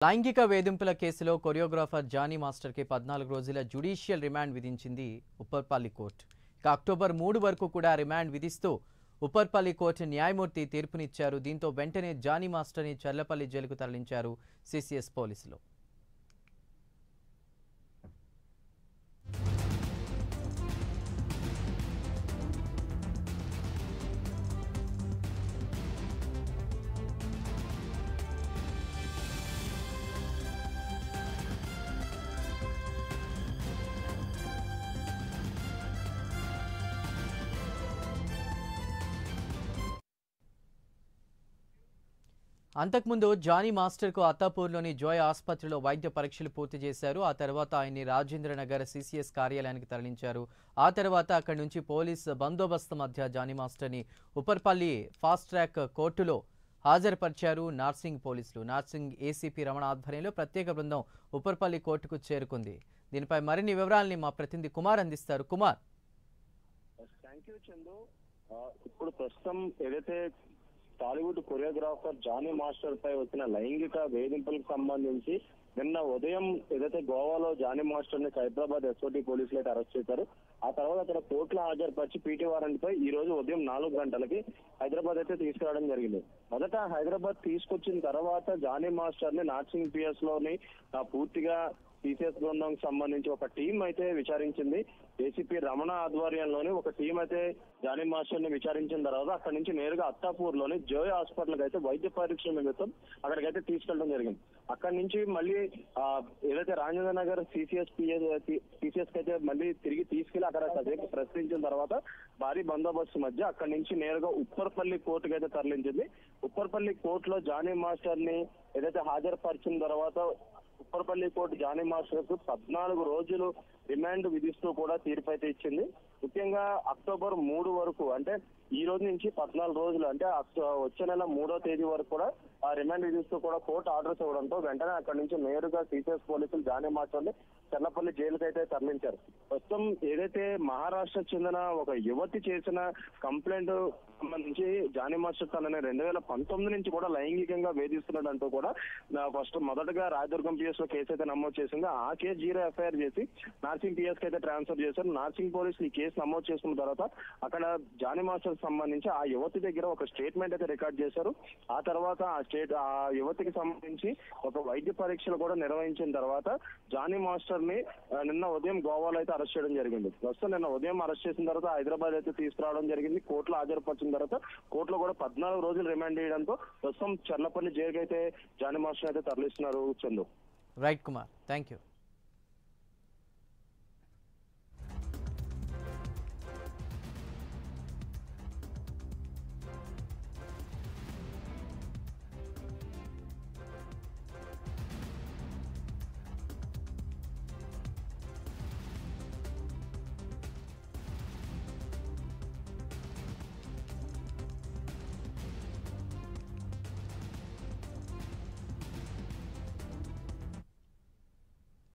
లైంగిక వేధింపుల కేసులో కొరియోగ్రాఫర్ జానీ మాస్టర్కి 14 రోజుల జ్యుడిషియల్ రిమాండ్ విధించింది ఉప్పర్పల్లి కోర్టు. అక్టోబర్ 3 వరకు కూడా రిమాండ్ విధిస్తూ ఉప్పర్పల్లి కోర్టు న్యాయమూర్తి తీర్పునిచ్చారు. దీంతో వెంటనే జానీ మాస్టర్ని చర్లపల్లి జైలుకు తరలించారు సిసిఎస్ పోలీసులు. అంతకుముందు జానీ మాస్టర్కు అత్తాపూర్లోని జోయ్ ఆసుపత్రిలో వైద్య పరీక్షలు పూర్తి చేశారు. ఆ తర్వాత ఆయన్ని రాజేంద్రనగర్ సిసిఎస్ కార్యాలయానికి తరలించారు. ఆ తర్వాత అక్కడి నుంచి పోలీస్ బందోబస్తు మధ్య జానీ మాస్టర్ని ఉప్పర్పల్లి ఫాస్ట్ ట్రాక్ కోర్టులో హాజరుపరిచారు నార్సింగ్ పోలీసులు. నార్సింగ్ ఏసీపీ రమణ ఆధ్వర్యంలో ప్రత్యేక బృందం ఉప్పర్పల్లి కోర్టుకు చేరుకుంది. దీనిపై మరిన్ని వివరాలని మా ప్రతినిధి కుమార్ అందిస్తారు. కుమార్, ఇప్పుడు ప్రస్తుతం ఏదైతే టాలీవుడ్ కొరియోగ్రాఫర్ జానీ మాస్టర్ పై వచ్చిన లైంగిక వేధింపులకు సంబంధించి నిన్న ఉదయం ఏదైతే గోవాలో జానీ మాస్టర్ ని హైదరాబాద్ ఎస్ఓటీ పోలీసులు అయితే అరెస్ట్ చేశారు. ఆ తర్వాత అక్కడ కోర్టులో హాజరుపరిచి పీటీ వారెంట్ పై ఈ రోజు ఉదయం 4 గంటలకి హైదరాబాద్ అయితే తీసుకురావడం జరిగింది. మొదట హైదరాబాద్ తీసుకొచ్చిన తర్వాత జానీ మాస్టర్ ని నార్సింగ్ పిఎస్ లోని పూర్తిగా సిసిఎస్ బృందంకి సంబంధించి ఒక టీం అయితే విచారించింది. ఏసీపీ రమణ ఆధ్వర్యంలోని ఒక టీం అయితే జానీ మాస్టర్ ని విచారించిన తర్వాత అక్కడి నుంచి నేరుగా అత్తాపూర్ లోని జోయ్ హాస్పిటల్ అయితే వైద్య పరీక్షల నిమిత్తం అక్కడికైతే తీసుకెళ్లడం జరిగింది. అక్కడి నుంచి మళ్ళీ ఏదైతే రాజేంద్రనగర్ సిసిఎస్ అయితే మళ్ళీ తిరిగి తీసుకెళ్లి అక్కడ ప్రశ్నించిన తర్వాత భారీ బందోబస్తు మధ్య అక్కడి నుంచి నేరుగా ఉప్పర్పల్లి కోర్టుకు అయితే తరలించింది. ఉప్పర్పల్లి కోర్టులో జానీ మాస్టర్ ని ఏదైతే హాజరుపరిచిన తర్వాత ఉప్పర్పల్లి కోర్టు జానీ మాస్టర్ కు 14 రోజులు రిమాండ్ విధిస్తూ కూడా తీర్పు అయితే ఇచ్చింది. ముఖ్యంగా అక్టోబర్ 3 వరకు అంటే ఈ రోజు నుంచి 14 రోజులు అంటే వచ్చే నెల 3వ తేదీ వరకు కూడా ఆ రిమాండ్ విధిస్తూ కూడా కోర్టు ఆర్డర్స్ ఇవ్వడంతో వెంటనే అక్కడి నుంచి నేరుగా సిసిఎస్ పోలీసులు జానీ మాస్టర్ని చర్లపల్లి జైలుకి అయితే తరలించారు. ప్రస్తుతం ఏదైతే మహారాష్ట్ర చెందిన ఒక యువతి చేసిన కంప్లైంట్ సంబంధించి జానీ మాస్టర్ తనని 2019 నుంచి కూడా లైంగికంగా వేధిస్తున్నాడంటూ కూడా మొదటగా రాయదుర్గం పిఎస్ లో కేసు అయితే నమోదు చేసింది. ఆ కేసు 0 ఎఫ్ఐఆర్ చేసి నార్సింగ్ పిఎస్ కి అయితే ట్రాన్స్ఫర్ చేశారు. నార్సింగ్ పోలీసులు ఈ కేసు నమోదు చేసుకున్న తర్వాత అక్కడ జానీ మాస్టర్ సంబంధించి ఆ యువతి దగ్గర ఒక స్టేట్మెంట్ అయితే రికార్డ్ చేశారు. ఆ తర్వాత ఆ యువతికి సంబంధించి ఒక వైద్య పరీక్షలు కూడా నిర్వహించిన తర్వాత జానీ మాస్టర్ ని నిన్న ఉదయం గోవాలో అయితే అరెస్ట్ చేయడం జరిగింది. ప్రస్తుతం నిన్న ఉదయం అరెస్ట్ చేసిన తర్వాత హైదరాబాద్ అయితే తీసుకురావడం జరిగింది. కోర్టులో హాజరుపరిచిన తర్వాత కోర్టులో కూడా 14 రోజులు రిమాండ్ చేయడంతో ప్రస్తుతం చర్లపల్లి జైలుకి అయితే జానీ మాస్టర్ అయితే తరలిస్తున్నారు. చందు. రైట్ కుమార్, థ్యాంక్ యూ.